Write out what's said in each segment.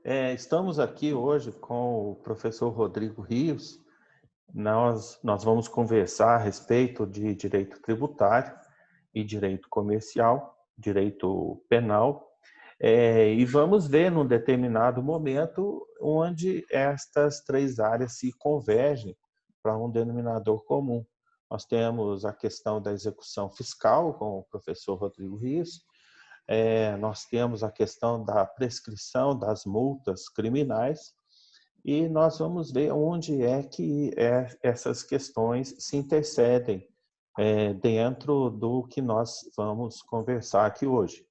Estamos aqui hoje com o professor Rodrigo Rios. Nós vamos conversar a respeito de direito tributário e direito comercial, direito penal, e vamos ver num determinado momento onde estas três áreas se convergem para um denominador comum. Nós temos a questão da execução fiscal com o professor Rodrigo Rios. Nós temos a questão da prescrição das multas criminais e nós vamos ver onde é que essas questões se intercedem dentro do que nós vamos conversar aqui hoje.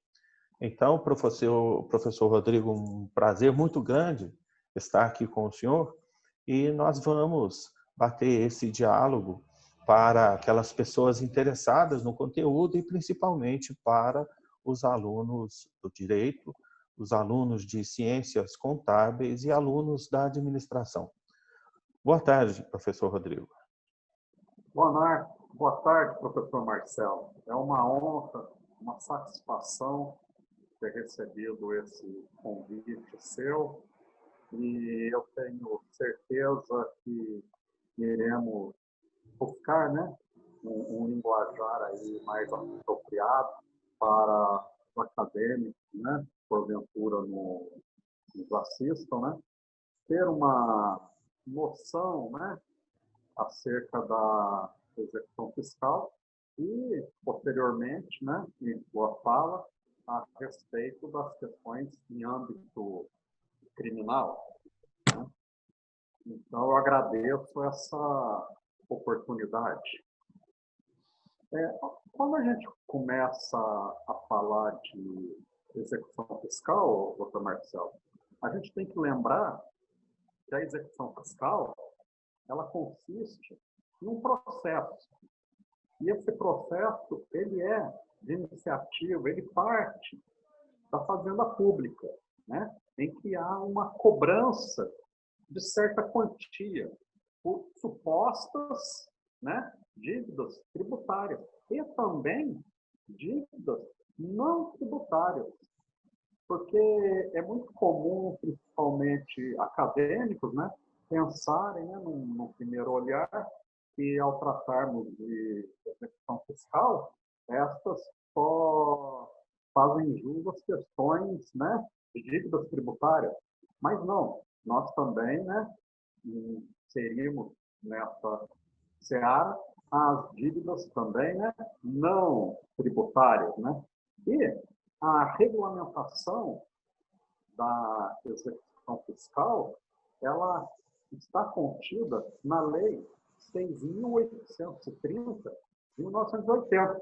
Então, professor Rodrigo, um prazer muito grande estar aqui com o senhor e nós vamos bater esse diálogo para aquelas pessoas interessadas no conteúdo e principalmente para os alunos do direito, os alunos de ciências contábeis e alunos da administração. Boa tarde, professor Rodrigo. Boa tarde, professor Marcelo. É uma honra, uma satisfação ter recebido esse convite seu e eu tenho certeza que iremos buscar, um linguajar aí mais apropriado para o acadêmico, porventura nos assistam, ter uma noção, acerca da execução fiscal e, posteriormente, em sua fala, a respeito das questões em âmbito criminal. Então, eu agradeço essa oportunidade. Quando a gente começa a falar de execução fiscal, doutor Marcelo, a gente tem que lembrar que a execução fiscal ela consiste em um processo. E esse processo ele é de iniciativa, ele parte da fazenda pública, em que há uma cobrança de certa quantia por supostas dívidas tributárias e também dívidas não tributárias. Porque é muito comum, principalmente acadêmicos, pensarem, no primeiro olhar, que ao tratarmos de execução fiscal, estas só fazem jus às questões de dívidas tributárias. Mas não, nós também inserimos nessa seara as dívidas também não tributárias. E a regulamentação da execução fiscal, ela está contida na Lei 6.830 de 1980,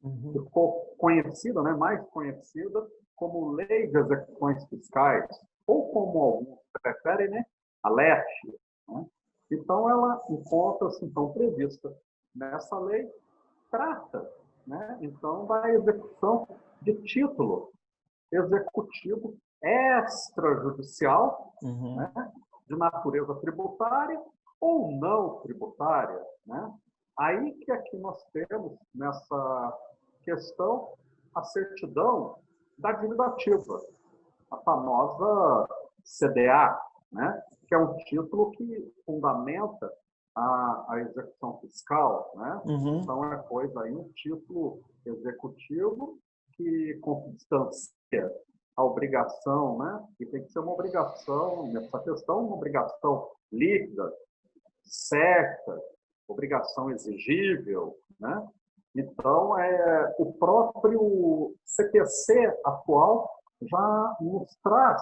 que ficou conhecida, mais conhecida como Lei de Execuções Fiscais, ou como alguns preferem, a LEF. Então, ela encontra-se, então, prevista nessa lei, trata, então, da execução de título executivo extrajudicial, de natureza tributária ou não tributária. Aí que aqui nós temos, nessa questão, a certidão da dívida ativa, a famosa CDA, que é um título que fundamenta a execução fiscal. Então, é coisa aí, um título executivo que consubstancia a obrigação, e tem que ser uma obrigação, nessa questão, uma obrigação líquida, certa, obrigação exigível. Então, o próprio CPC atual já nos traz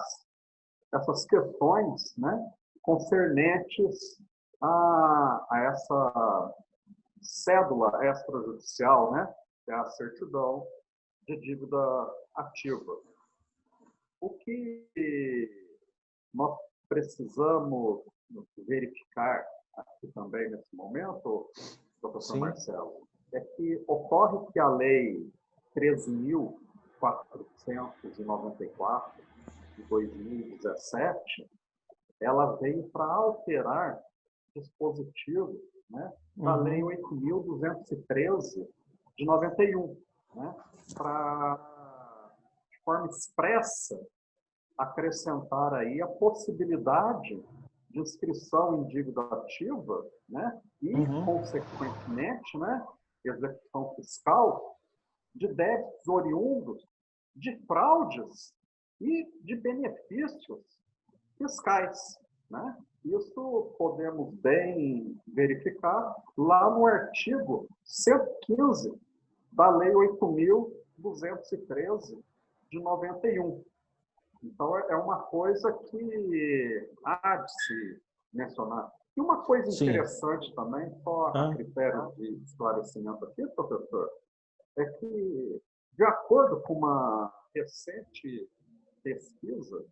essas questões concernentes a essa cédula extrajudicial, que é a certidão de dívida ativa. O que nós precisamos verificar aqui também nesse momento, professor Marcelo, é que ocorre que a Lei 13.494 de 2017, ela veio para alterar dispositivos da Lei 8.213 de 91, para, de forma expressa, acrescentar aí a possibilidade de inscrição em dívida ativa, né, e, consequentemente, né, execução fiscal de débitos oriundos de fraudes e de benefícios fiscais, né? Isso podemos bem verificar lá no artigo 115 da Lei 8.213 de 91. Então, é uma coisa que há de se mencionar. E uma coisa interessante também, só a critério de esclarecimento aqui, professor, é que, de acordo com uma recente pesquisa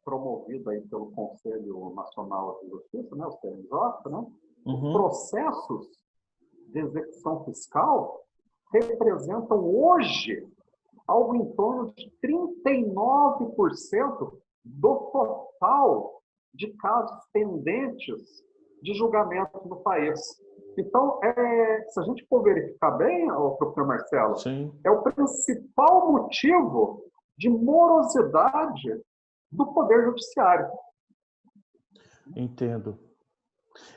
promovida aí pelo Conselho Nacional de Justiça, né, o CNJ, né, os processos de execução fiscal representam hoje algo em torno de 39% do total de casos pendentes de julgamento no país. Então, se a gente for verificar bem, professor Marcelo, é o principal motivo de morosidade do Poder Judiciário. Entendo.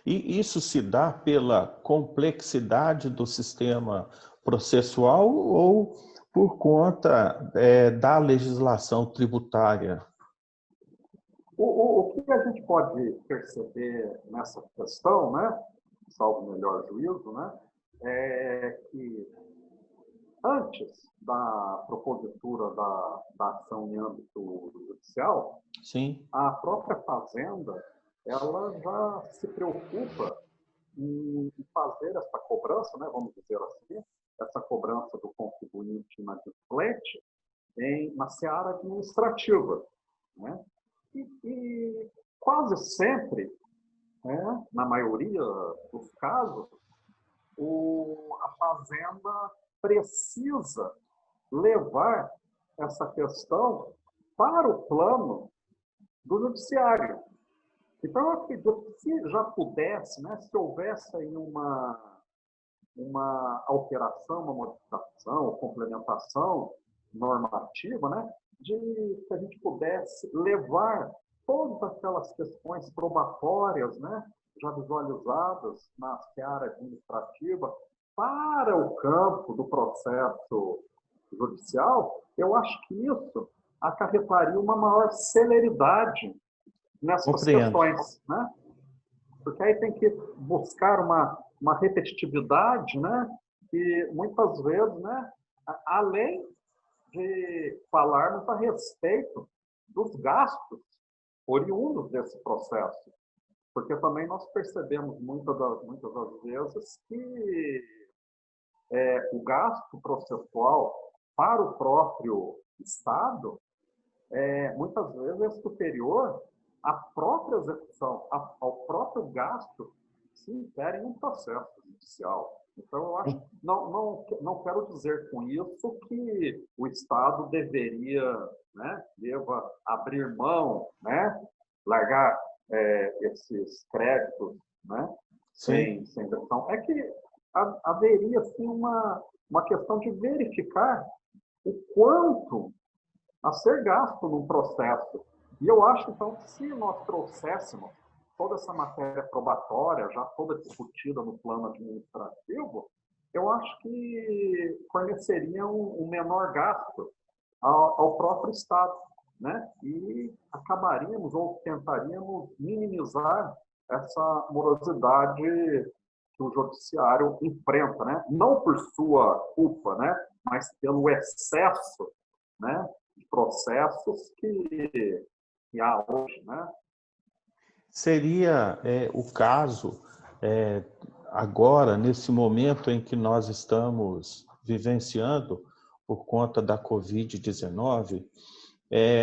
E isso se dá pela complexidade do sistema processual ou por conta da legislação tributária? O que a gente pode perceber nessa questão, né, salvo melhor juízo, né, é que antes da propositura da ação em âmbito judicial, a própria Fazenda ela já se preocupa em fazer essa cobrança, né, vamos dizer assim, essa cobrança do contribuinte inadimplente na seara administrativa, né? E quase sempre, né, na maioria dos casos, a Fazenda precisa levar essa questão para o plano do judiciário. Então, eu acredito que se já pudesse, né, se houvesse aí uma alteração, uma modificação, complementação normativa, né, de que a gente pudesse levar todas aquelas questões probatórias, né, já visualizadas na seara administrativa, para o campo do processo judicial, eu acho que isso acarretaria uma maior celeridade nessas questões, né? Porque aí tem que buscar uma repetitividade, né? E muitas vezes, né, além de falarmos a respeito dos gastos oriundos desse processo, porque também nós percebemos muitas das vezes que o gasto processual para o próprio Estado muitas vezes é superior à própria execução, ao próprio gasto que se infere em um processo judicial. Então, eu acho, não quero dizer com isso que o Estado deveria, né, deva abrir mão, né, largar esses créditos, né, sem execução. É que haveria, sim, uma questão de verificar o quanto a ser gasto num processo. E eu acho, então, que se nós trouxéssemos toda essa matéria probatória, já toda discutida no plano administrativo, eu acho que forneceria um menor gasto ao próprio Estado, né? E acabaríamos ou tentaríamos minimizar essa morosidade que o judiciário enfrenta, né? Não por sua culpa, né? Mas pelo excesso, né, de processos que há hoje, né? Seria o caso, agora, nesse momento em que nós estamos vivenciando, por conta da Covid-19,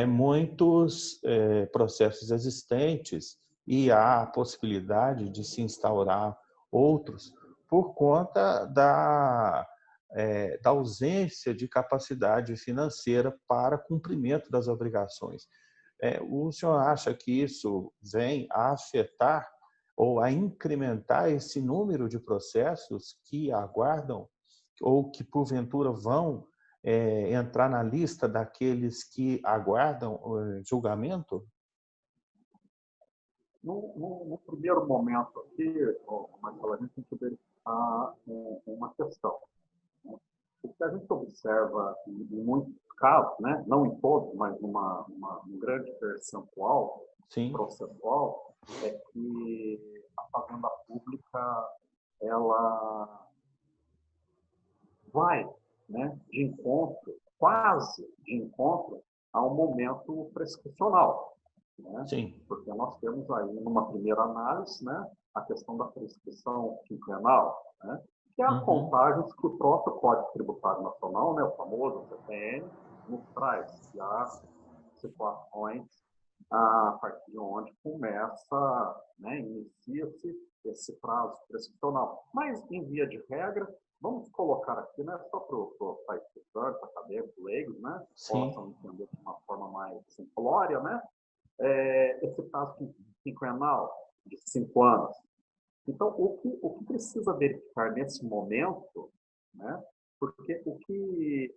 muitos processos existentes e há a possibilidade de se instaurar outros por conta da ausência de capacidade financeira para cumprimento das obrigações. O senhor acha que isso vem a afetar ou a incrementar esse número de processos que aguardam ou que, porventura, vão entrar na lista daqueles que aguardam julgamento? No primeiro momento aqui, Marcelo, a gente tem que verificar uma questão. O que a gente observa em muitos casos, né, não em todos, mas um grande percentual Sim. processual, é que a fazenda pública ela vai, né, de encontro, quase de encontro, ao momento prescricional. Né? Sim. Porque nós temos aí, numa primeira análise, né, a questão da prescrição quinquenal, né, que é a contagem que o próprio Código Tributário Nacional, né, o famoso CTN, nos traz, que há situações a partir de onde começa, né, inicia-se esse prazo prescricional. Mas, em via de regra, vamos colocar aqui, né, só para estudantes, acadêmicos, leigos, né, possam entender de uma forma mais simplória, né, esse prazo quinquenal de 5 anos. Então, o que precisa verificar nesse momento, né, porque o que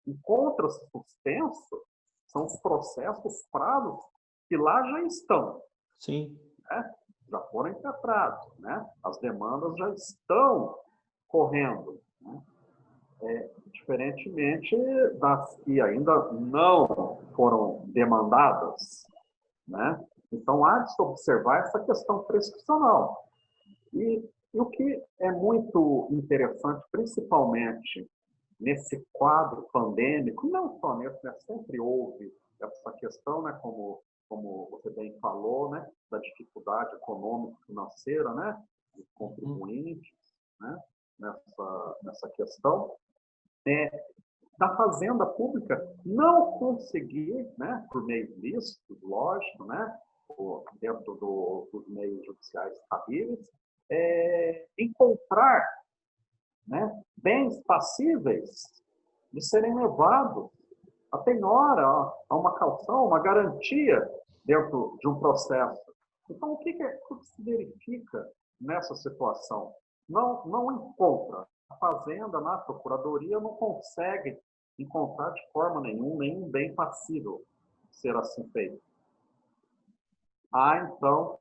encontra-se suspenso são os processos, os prazos que lá já estão. Sim. Né? Já foram impetrados, né? As demandas já estão correndo. Né? Diferentemente das que ainda não foram demandadas. Né? Então, há de se observar essa questão prescricional. E o que é muito interessante, principalmente nesse quadro pandêmico, não só nesse, né, sempre houve essa questão, né, como você bem falou, né, da dificuldade econômica financeira, né, dos contribuintes, né, nessa questão, da fazenda pública não conseguir, né, por meios lícitos, lógico, né, dentro dos meios judiciais cabíveis, encontrar, né, bens passíveis de serem levados a penhora, a uma caução, uma garantia dentro de um processo. Então, o que se verifica nessa situação? Não encontra. A fazenda, na procuradoria, não consegue encontrar de forma nenhum bem passível de ser assim feito. Há, então,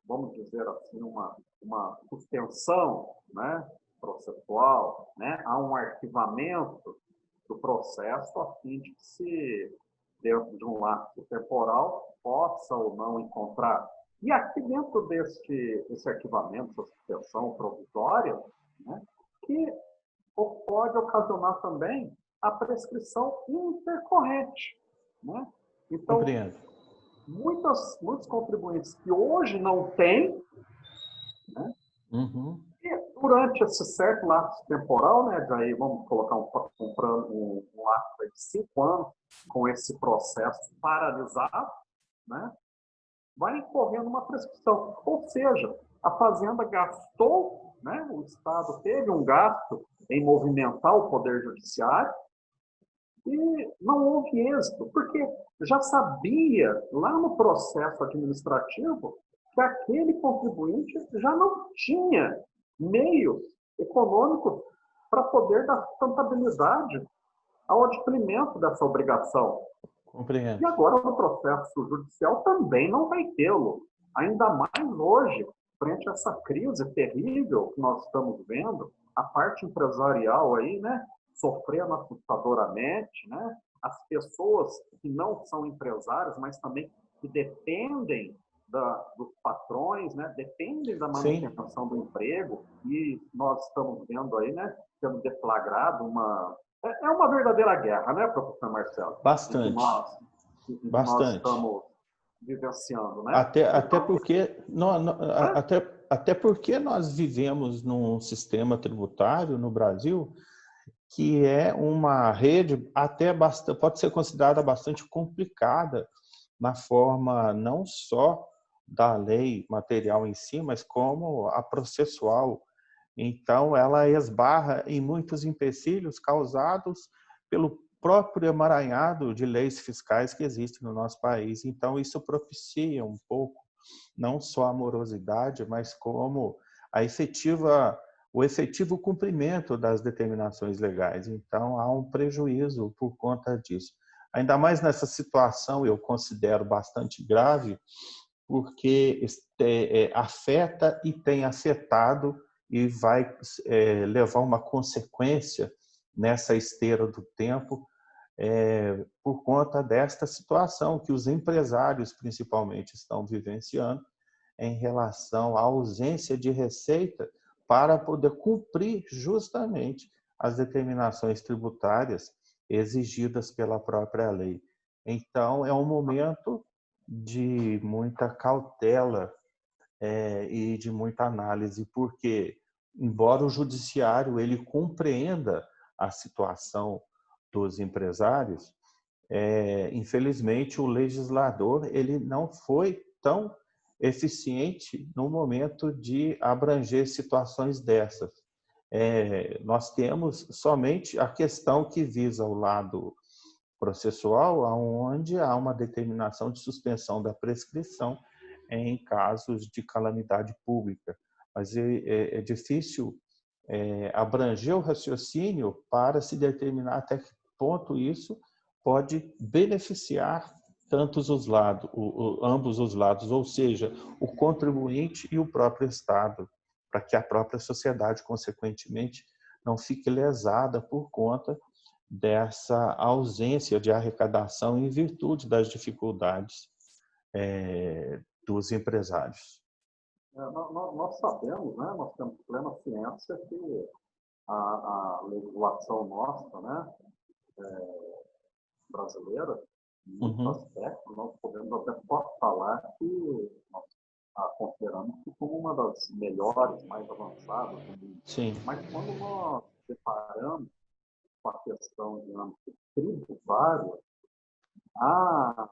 vamos dizer assim, uma suspensão, né, processual, né, há um arquivamento do processo a fim de que se, dentro de um lapso temporal, possa ou não encontrar. E aqui dentro desse arquivamento, essa suspensão provisória, né, que pode ocasionar também a prescrição intercorrente. Né? Então, compreendo. Muitos contribuintes que hoje não têm, né, e durante esse certo lapso temporal, né, daí vamos colocar um lapso de 5 anos com esse processo paralisado, né, vai incorrendo uma prescrição. Ou seja, a fazenda gastou, né, o Estado teve um gasto em movimentar o Poder Judiciário, e não houve êxito, porque já sabia, lá no processo administrativo, que aquele contribuinte já não tinha meios econômicos para poder dar sustentabilidade ao adimplemento dessa obrigação. Compreendo. E agora no processo judicial também não vai tê-lo. Ainda mais hoje, frente a essa crise terrível que nós estamos vendo, a parte empresarial aí, né, sofrendo assustadoramente, né? As pessoas que não são empresários, mas também que dependem dos patrões, né? Dependem da manutenção do emprego, e nós estamos vendo aí, né, sendo deflagrado uma verdadeira guerra, né, professor Marcelo? Bastante. Nós estamos vivenciando, né? Até porque nós vivemos num sistema tributário no Brasil que é uma rede pode ser considerada bastante complicada na forma não só da lei material em si, mas como a processual. Então, ela esbarra em muitos empecilhos causados pelo próprio emaranhado de leis fiscais que existem no nosso país. Então, isso propicia um pouco, não só a morosidade, mas como a efetiva o efetivo cumprimento das determinações legais. Então, há um prejuízo por conta disso. Ainda mais nessa situação, eu considero bastante grave, porque afeta e tem afetado e vai levar uma consequência nessa esteira do tempo por conta desta situação que os empresários, principalmente, estão vivenciando em relação à ausência de receita para poder cumprir justamente as determinações tributárias exigidas pela própria lei. Então, é um momento de muita cautela e de muita análise, porque, embora o judiciário ele compreenda a situação dos empresários, infelizmente o legislador ele não foi tão eficiente no momento de abranger situações dessas. Nós temos somente a questão que visa o lado processual, onde há uma determinação de suspensão da prescrição em casos de calamidade pública. Mas é difícil abranger o raciocínio para se determinar até que ponto isso pode beneficiar ambos os lados, ou seja, o contribuinte e o próprio Estado, para que a própria sociedade, consequentemente, não fique lesada por conta dessa ausência de arrecadação em virtude das dificuldades dos empresários. Nós sabemos, né, nós temos plena ciência que a legislação nossa, né, brasileira, em muitos aspectos, nós podemos até falar que nós a consideramos como uma das melhores, mais avançadas do mundo. Sim. Mas quando nós deparamos com a questão de âmbito tributário, há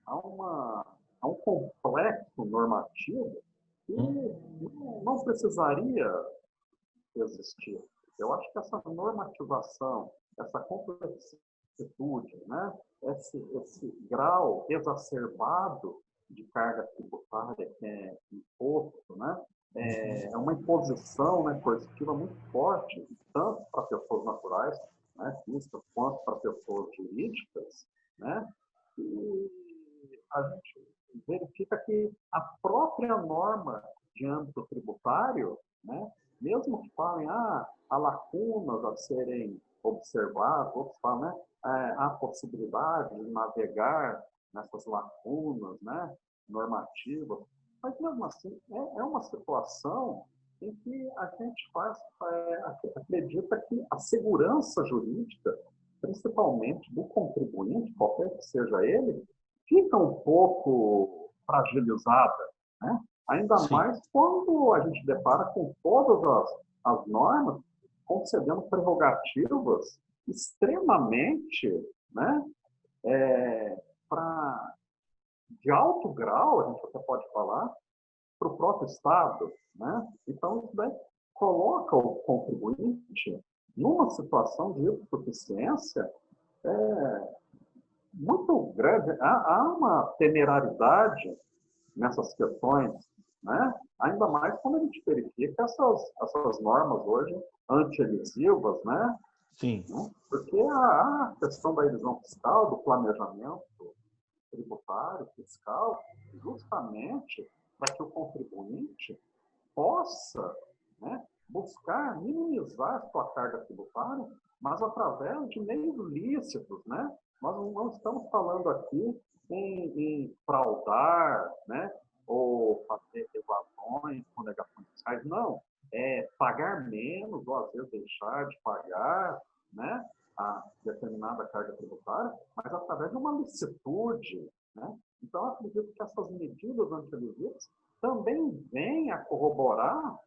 um complexo normativo que não precisaria existir. Eu acho que essa normatização, essa complexitude, né, esse grau exacerbado de carga tributária que é imposto, né, é uma imposição, né, coercitiva muito forte, tanto para pessoas naturais, né, físicas, quanto para pessoas jurídicas, né, e a gente verifica que a própria norma de âmbito tributário, né, mesmo que falem há lacunas a serem observadas, outros falam, né, há possibilidade de navegar nessas lacunas, né, normativas, mas mesmo assim é uma situação em que a gente acredita que a segurança jurídica, principalmente do contribuinte, qualquer que seja ele, fica um pouco fragilizada, né? Ainda Sim. mais quando a gente depara com todas as normas concedendo prerrogativas extremamente, né, de alto grau, a gente até pode falar, para o próprio Estado, né? Então, isso daí coloca o contribuinte numa situação de hipossuficiência muito grande. Há uma temerariedade nessas questões, né? Ainda mais quando a gente verifica essas normas hoje anti-elisivas, né? Sim. Porque a questão da elisão fiscal, do planejamento tributário, fiscal, justamente para que o contribuinte possa, né, buscar minimizar a sua carga tributária, mas através de meios lícitos, né? Nós não estamos falando aqui em fraudar, né, ou fazer evasões, sonegações fiscais, não. É pagar menos, ou às vezes deixar de pagar, né, a determinada carga tributária, mas através de uma licitude, né? Então, eu acredito que essas medidas anti-elisivas também vêm a corroborar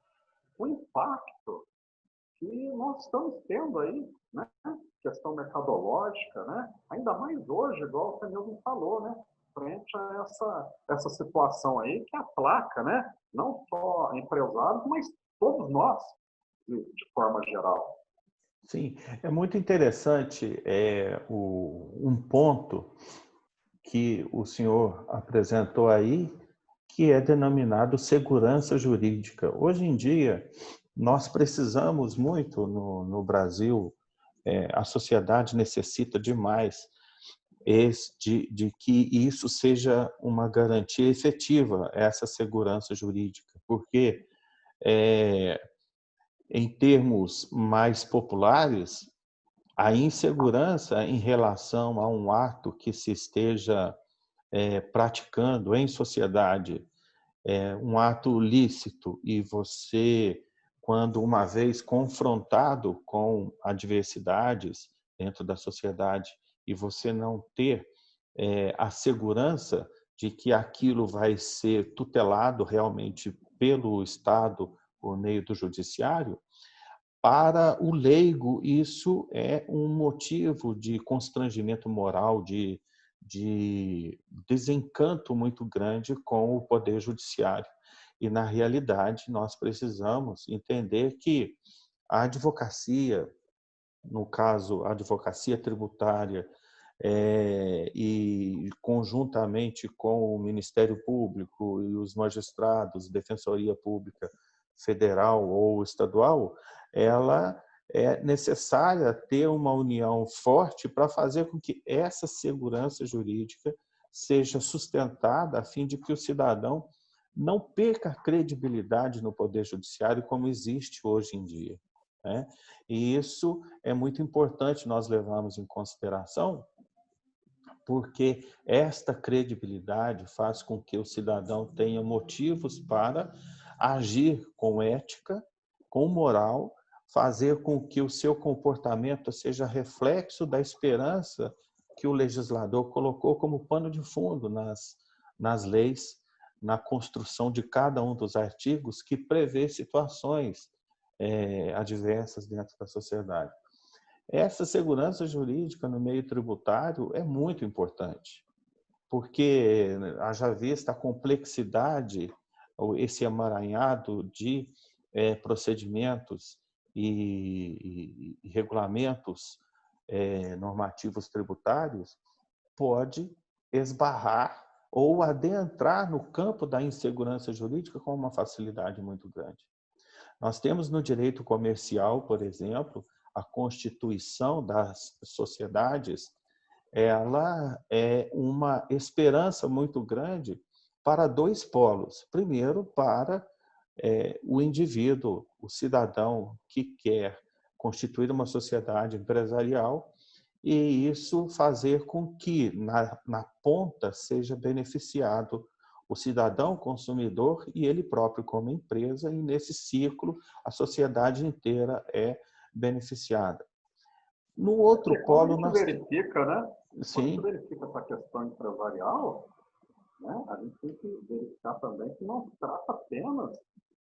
o impacto que nós estamos tendo aí, né? Questão mercadológica, né? Ainda mais hoje, igual você mesmo falou, né? Frente a essa situação aí que aplaca, né? Não só empresários, mas todos nós, de forma geral. Sim, é muito interessante um ponto que o senhor apresentou aí, que é denominado segurança jurídica. Hoje em dia, Nós precisamos muito no Brasil, a sociedade necessita demais de que isso seja uma garantia efetiva, essa segurança jurídica, porque, em termos mais populares, a insegurança em relação a um ato que se esteja praticando em sociedade, um ato lícito, e você, quando uma vez confrontado com adversidades dentro da sociedade, e você não ter a segurança de que aquilo vai ser tutelado realmente pelo Estado por meio do judiciário, para o leigo isso é um motivo de constrangimento moral, de desencanto muito grande com o poder judiciário. E, na realidade, nós precisamos entender que a advocacia, no caso, a advocacia tributária, e conjuntamente com o Ministério Público e os magistrados, Defensoria Pública Federal ou estadual, ela é necessária ter uma união forte para fazer com que essa segurança jurídica seja sustentada, a fim de que o cidadão não perca a credibilidade no Poder Judiciário como existe hoje em dia, né? E isso é muito importante nós levarmos em consideração, porque esta credibilidade faz com que o cidadão tenha motivos para agir com ética, com moral, fazer com que o seu comportamento seja reflexo da esperança que o legislador colocou como pano de fundo nas leis, na construção de cada um dos artigos que prevê situações adversas dentro da sociedade. Essa segurança jurídica no meio tributário é muito importante, porque haja vista a complexidade, esse emaranhado de procedimentos e regulamentos normativos tributários, pode esbarrar ou adentrar no campo da insegurança jurídica com uma facilidade muito grande. Nós temos no direito comercial, por exemplo, a constituição das sociedades, ela é uma esperança muito grande para dois polos. Primeiro, para o indivíduo, o cidadão que quer constituir uma sociedade empresarial, e isso fazer com que, na ponta, seja beneficiado o cidadão consumidor e ele próprio como empresa, e nesse ciclo a sociedade inteira é beneficiada. No outro Quando a polo, gente nós temos... verifica, né? Quando a gente Sim, verifica essa questão empresarial, né, a gente tem que verificar também que não se trata apenas,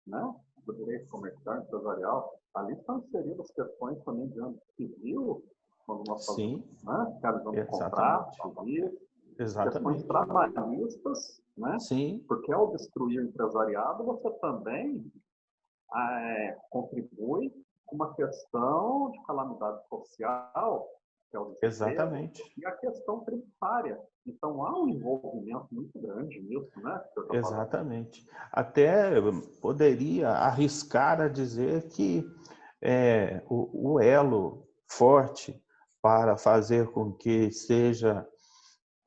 né, do direito comercial e empresarial. Ali estão inseridas questões também de âmbito civil, quando nós fazemos, sim, né, realizamos contratos exatamente. civis, questões Exatamente. trabalhistas, né, Sim, porque ao destruir o empresariado, você também contribui com uma questão de calamidade social, que é o desemprego, exatamente. e a questão tributária. Então, há um envolvimento muito grande nisso, né? Que eu já falei. Exatamente. Até poderia arriscar a dizer que o elo forte para fazer com que seja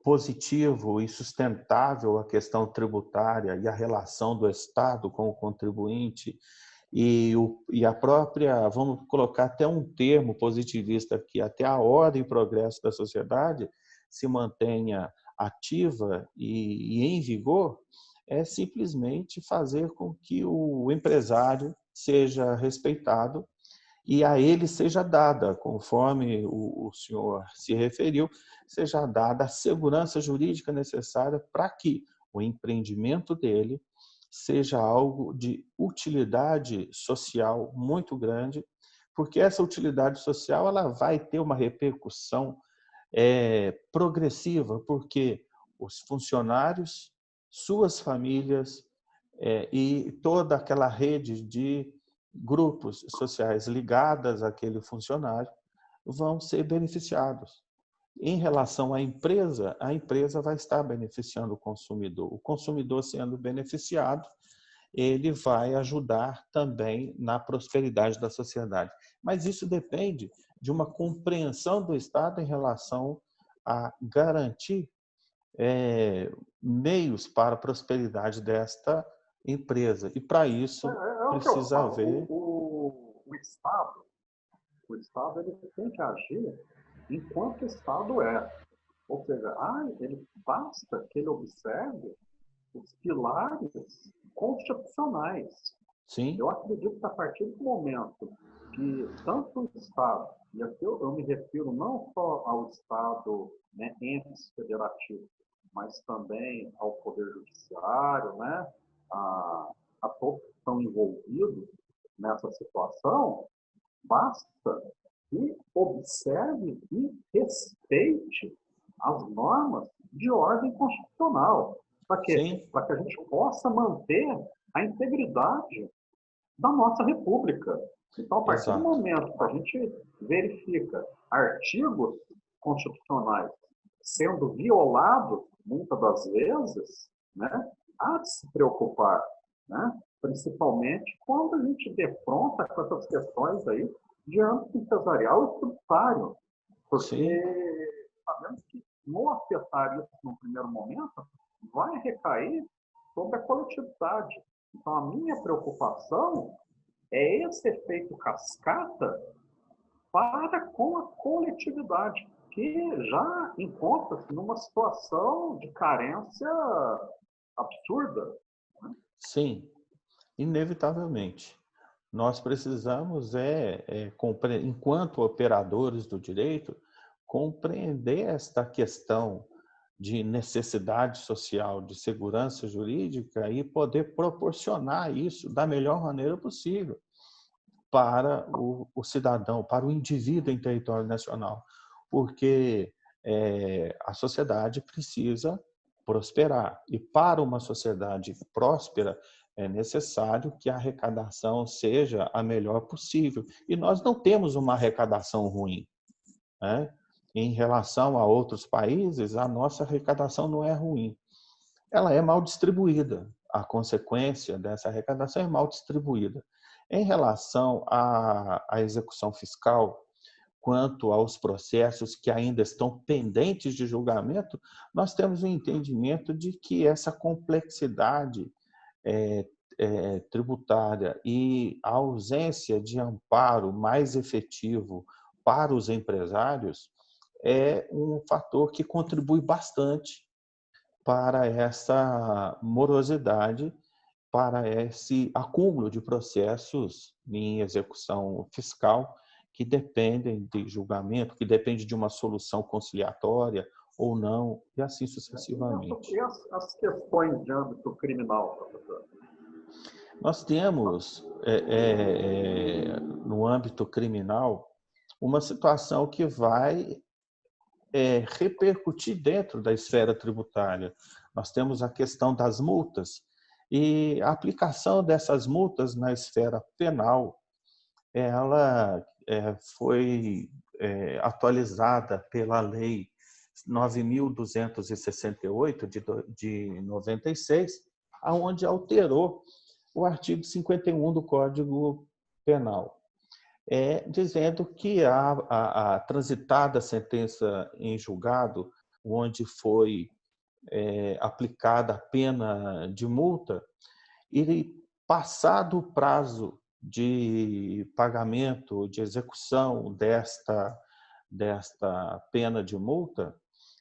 positivo e sustentável a questão tributária e a relação do Estado com o contribuinte e a própria, vamos colocar até um termo positivista aqui, até a ordem e progresso da sociedade se mantenha ativa e em vigor, é simplesmente fazer com que o empresário seja respeitado e a ele seja dada, conforme o senhor se referiu, seja dada a segurança jurídica necessária para que o empreendimento dele seja algo de utilidade social muito grande, porque essa utilidade social ela vai ter uma repercussão progressiva, porque os funcionários, suas famílias e toda aquela rede de grupos sociais ligadas àquele funcionário vão ser beneficiados. Em relação à empresa, a empresa vai estar beneficiando o consumidor sendo beneficiado, ele vai ajudar também na prosperidade da sociedade. Mas isso depende de uma compreensão do Estado em relação a garantir meios para a prosperidade desta empresa. E para isso É o que eu precisa falo. haver... O Estado ele tem que agir enquanto Estado é. Ou seja, ele basta que ele observe os pilares constitucionais. Sim, Eu acredito que a partir do momento que tanto o Estado, e aqui eu me refiro não só ao Estado, né, entes federativos, mas também ao Poder Judiciário, né, a todos que estão envolvidos nessa situação, basta que observe e respeite as normas de ordem constitucional. Para quê? sim, Para que a gente possa manter a integridade da nossa República. Então, a partir do exato. momento que a gente verifica artigos constitucionais sendo violados, muitas das vezes, né, há de se preocupar, né, principalmente quando a gente defronta com essas questões aí de âmbito empresarial e tributário, Sim, porque sabemos que no afetar isso no primeiro momento vai recair sobre a coletividade. Então, a minha preocupação é esse efeito cascata para com a coletividade, que já encontra-se numa situação de carência absurda. sim, inevitavelmente. Nós precisamos, enquanto operadores do direito, compreender esta questão de necessidade social, de segurança jurídica e poder proporcionar isso da melhor maneira possível para o cidadão, para o indivíduo em território nacional, porque a sociedade precisa prosperar. E para uma sociedade próspera, é necessário que a arrecadação seja a melhor possível. E nós não temos uma arrecadação ruim, né? Em relação a outros países, a nossa arrecadação não é ruim. Ela é mal distribuída. A consequência dessa arrecadação é mal distribuída. Em relação à execução fiscal, quanto aos processos que ainda estão pendentes de julgamento, nós temos um entendimento de que essa complexidade tributária e a ausência de amparo mais efetivo para os empresários é um fator que contribui bastante para essa morosidade, para esse acúmulo de processos em execução fiscal que dependem de julgamento, que depende de uma solução conciliatória ou não, e assim sucessivamente. E as questões de âmbito criminal, professor? Nós temos, no âmbito criminal, uma situação que vai repercutir dentro da esfera tributária. Nós temos a questão das multas e a aplicação dessas multas na esfera penal, ela foi atualizada pela Lei 9.268 de 96, aonde alterou o artigo 51 do Código Penal, dizendo que a transitada sentença em julgado, onde foi aplicada a pena de multa, e passado o prazo de pagamento, de execução desta pena de multa,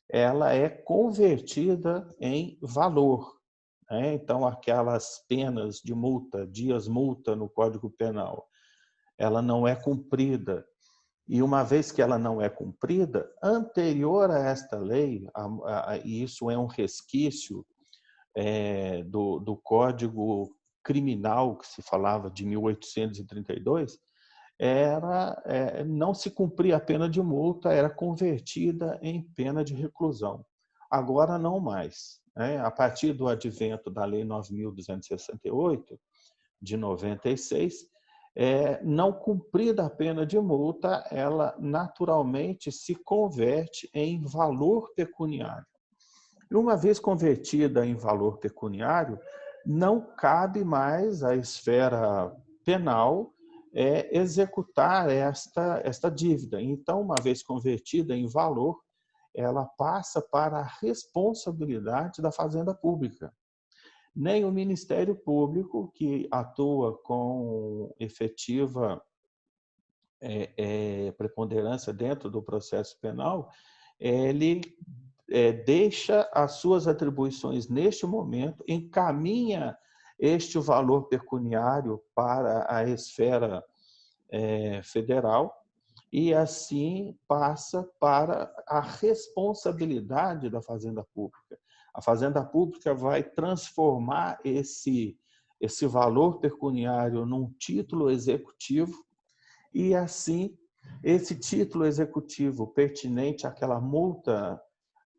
ela é convertida em valor. Então, aquelas penas de multa, dias multa no Código Penal, ela não é cumprida. E uma vez que ela não é cumprida, anterior a esta lei, e isso é um resquício do Código Criminal, que se falava de 1832, não se cumpria a pena de multa, era convertida em pena de reclusão. Agora não mais. A partir do advento da Lei 9.268, de 96, não cumprida a pena de multa, ela naturalmente se converte em valor pecuniário. E uma vez convertida em valor pecuniário, não cabe mais à esfera penal executar esta dívida. Então, uma vez convertida em valor, ela passa para a responsabilidade da Fazenda Pública. Nem o Ministério Público, que atua com efetiva preponderância dentro do processo penal, ele deixa as suas atribuições neste momento, encaminha este valor pecuniário para a esfera federal e assim passa para a responsabilidade da Fazenda Pública. A Fazenda Pública vai transformar esse valor pecuniário num título executivo e assim esse título executivo pertinente àquela multa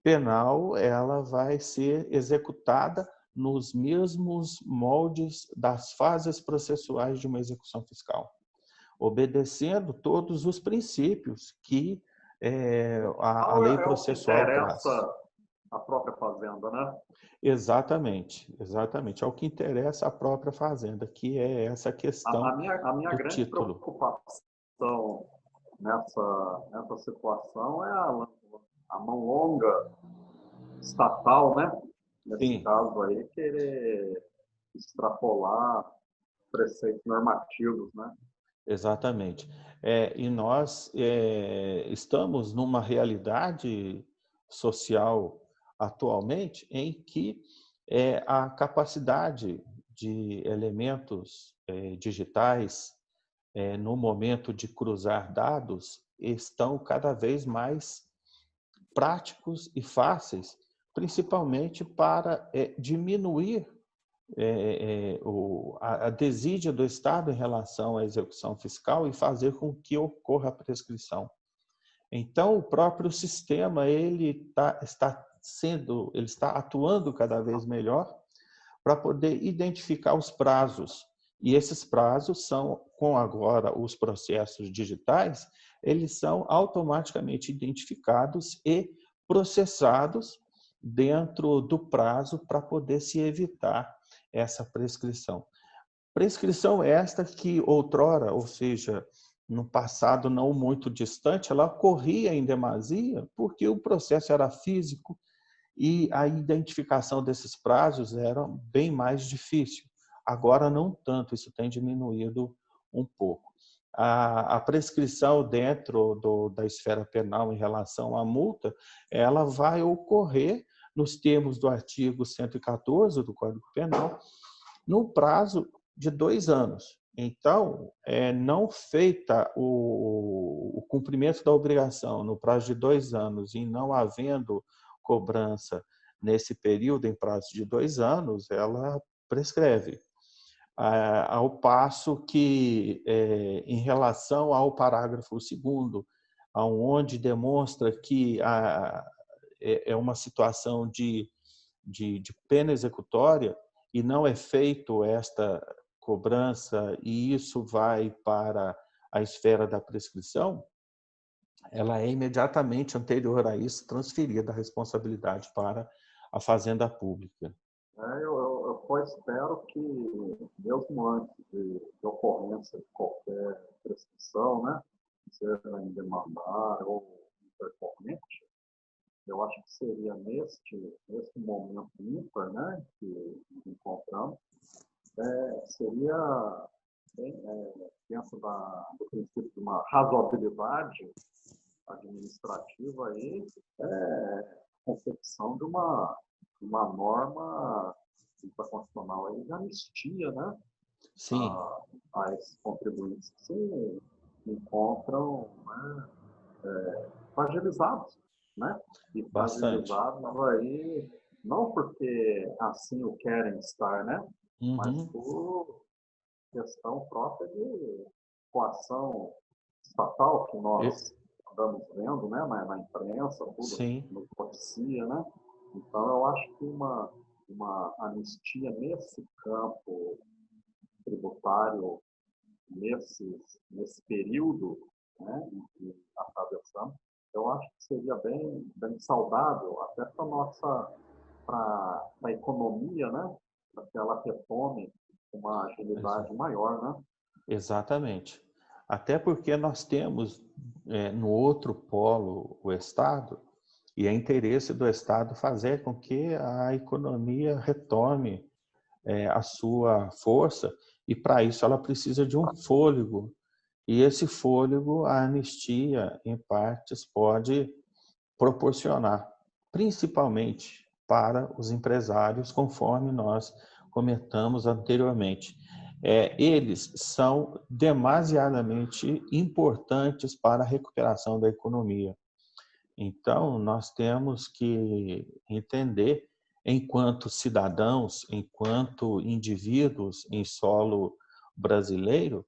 penal, ela vai ser executada nos mesmos moldes das fases processuais de uma execução fiscal, obedecendo todos os princípios que a lei É o que processual traz. interessa a própria fazenda, né? Exatamente, exatamente. É o que interessa à própria fazenda, que é essa questão A minha do grande título. preocupação nessa situação é a mão longa estatal, né? Nesse Sim, caso aí, querer extrapolar preceitos normativos, né? exatamente. E nós estamos numa realidade social atualmente em que a capacidade de elementos digitais no momento de cruzar dados estão cada vez mais práticos e fáceis, principalmente para diminuir a desídia do Estado em relação à execução fiscal e fazer com que ocorra a prescrição. Então, o próprio sistema ele está atuando cada vez melhor para poder identificar os prazos. E esses prazos são, com agora os processos digitais, eles são automaticamente identificados e processados dentro do prazo para poder se evitar essa prescrição. Prescrição esta que outrora, ou seja, no passado não muito distante, ela ocorria em demasia porque o processo era físico e a identificação desses prazos era bem mais difícil. Agora não tanto, isso tem diminuído um pouco. A prescrição dentro da esfera penal em relação à multa, ela vai ocorrer nos termos do artigo 114 do Código Penal, no prazo de 2 anos. Então, não feita o cumprimento da obrigação no prazo de 2 anos e não havendo cobrança nesse período, em prazo de 2 anos, ela prescreve. Ao passo que, em relação ao parágrafo 2º, onde demonstra que é uma situação de pena executória e não é feito esta cobrança e isso vai para a esfera da prescrição, ela é imediatamente anterior a isso transferida a responsabilidade para a Fazenda Pública. Eu só espero que, mesmo antes de ocorrência de qualquer prescrição, né, seja em demandar ou intercorrente, eu acho que seria neste momento ímpar, né, que encontramos, seria dentro do princípio de uma razoabilidade administrativa aí, confecção de uma norma constitucional aí de anistia, né, Sim, a esses contribuintes que se encontram, né, fragilizados, né? E bastante. fragilizados aí não porque assim o querem estar, né? Mas Uhum. por questão própria de coação estatal que nós andamos vendo, né? Na imprensa, tudo Sim, nos noticia, né? Então eu acho que uma anistia nesse campo tributário, nesse período, né, em que atravessamos, eu acho que seria bem saudável, até para a economia, né, para que ela retome uma agilidade maior, né? Exatamente. Até porque nós temos no outro polo o Estado, e é interesse do Estado fazer com que a economia retome a sua força, e para isso ela precisa de um fôlego. E esse fôlego, a anistia, em partes, pode proporcionar, principalmente para os empresários, conforme nós comentamos anteriormente. Eles são demasiadamente importantes para a recuperação da economia. Então, nós temos que entender, enquanto cidadãos, enquanto indivíduos em solo brasileiro,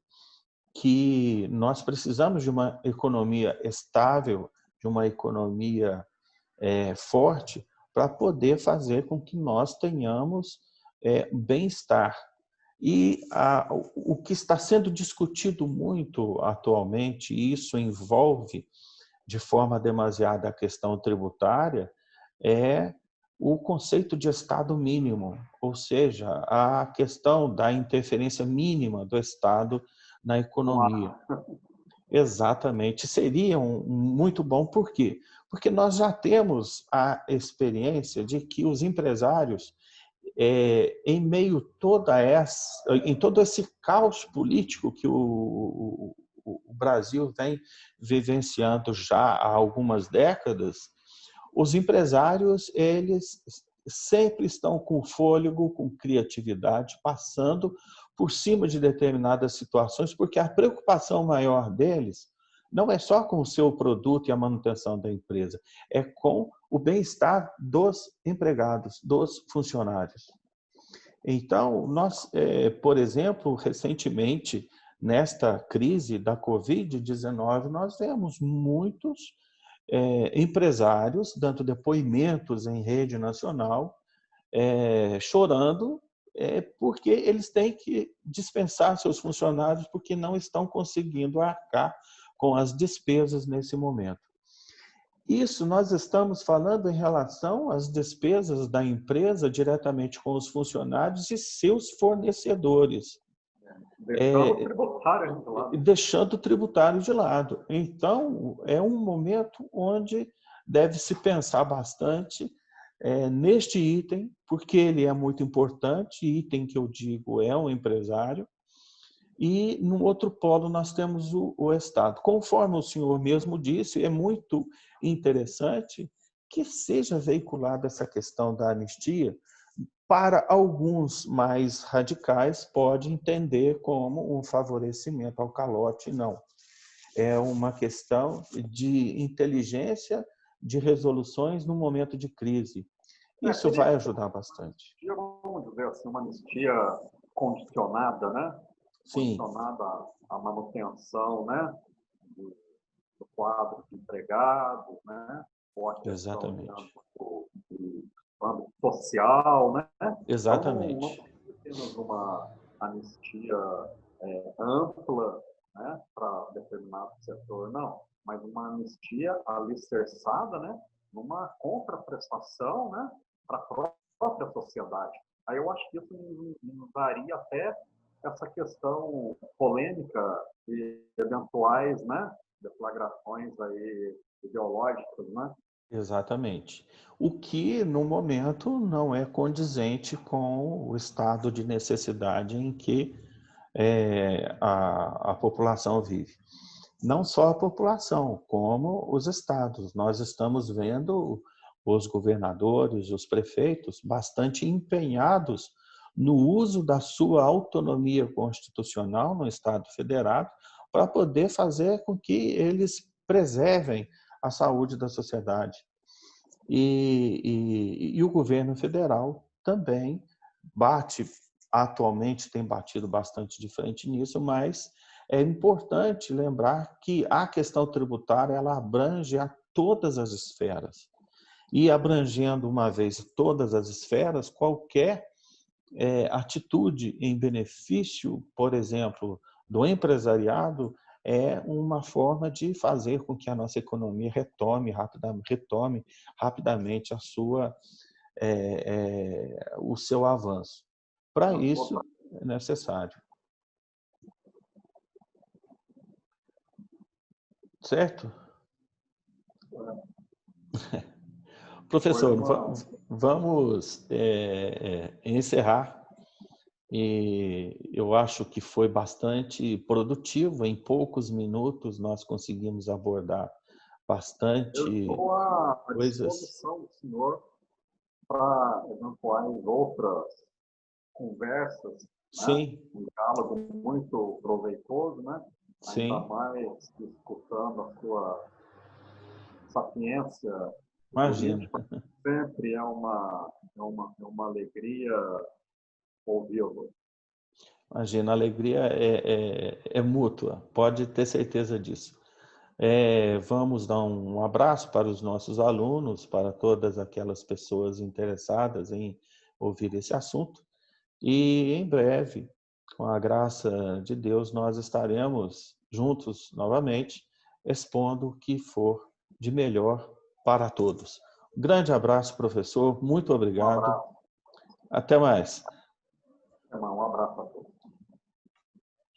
que nós precisamos de uma economia estável, de uma economia forte, para poder fazer com que nós tenhamos bem-estar. E o que está sendo discutido muito atualmente, e isso envolve de forma demasiada a questão tributária, é o conceito de Estado mínimo, ou seja, a questão da interferência mínima do Estado na economia. Exatamente, seria muito bom, por quê? Porque nós já temos a experiência de que os empresários, em meio em todo esse caos político que o Brasil vem vivenciando já há algumas décadas, os empresários, eles sempre estão com fôlego, com criatividade, passando por cima de determinadas situações, porque a preocupação maior deles não é só com o seu produto e a manutenção da empresa, é com o bem-estar dos empregados, dos funcionários. Então, nós, por exemplo, recentemente, nesta crise da Covid-19, nós vemos muitos empresários dando depoimentos em rede nacional, chorando, porque eles têm que dispensar seus funcionários porque não estão conseguindo arcar com as despesas nesse momento. Isso nós estamos falando em relação às despesas da empresa diretamente com os funcionários e seus fornecedores. Deixando o tributário de lado. Deixando o tributário de lado. Então, é um momento onde deve-se pensar bastante neste item, porque ele é muito importante, item que eu digo é um empresário, e no outro polo nós temos o Estado. Conforme o senhor mesmo disse, é muito interessante que seja veiculada essa questão da anistia. Para alguns mais radicais, pode entender como um favorecimento ao calote, não. É uma questão de inteligência de resoluções no momento de crise. Isso vai ajudar bastante. Vamos dizer assim, uma anistia condicionada, né? Sim. Condicionada à manutenção, né? Do quadro de empregados, né? Ou a questão do âmbito social, né? Exatamente. Então, não apenas uma anistia ampla, né? Para determinado setor, não. Mas uma anistia alicerçada, né? Numa contraprestação, né? Para a própria sociedade. Aí eu acho que isso nos daria até essa questão polêmica de eventuais, né, deflagrações aí ideológicas, né? Exatamente. O que, no momento, não é condizente com o estado de necessidade em que a população vive. Não só a população, como os estados. Nós estamos vendo os governadores, os prefeitos, bastante empenhados no uso da sua autonomia constitucional no Estado Federado para poder fazer com que eles preservem a saúde da sociedade. E o governo federal também atualmente tem batido bastante de frente nisso, mas é importante lembrar que a questão tributária ela abrange a todas as esferas. E abrangendo uma vez todas as esferas, qualquer atitude em benefício, por exemplo, do empresariado, é uma forma de fazer com que a nossa economia retome rapidamente o seu avanço. Para isso é necessário. Certo? Professor, vamos encerrar. E eu acho que foi bastante produtivo. Em poucos minutos nós conseguimos abordar bastante coisas. Eu estou à coisas. disposição do senhor para eventuais outras conversas, Sim. Né? Um diálogo muito proveitoso, né? Sim. Ainda mais escutando a sua sapiência Imagina. jurídica. Sempre é uma alegria ouvi-lo. Imagina, a alegria é mútua, pode ter certeza disso. Vamos dar um abraço para os nossos alunos, para todas aquelas pessoas interessadas em ouvir esse assunto. E em breve, com a graça de Deus, nós estaremos juntos novamente, expondo o que for de melhor para todos. Um grande abraço, professor. Muito obrigado. Um abraço. Até mais. Um abraço a todos.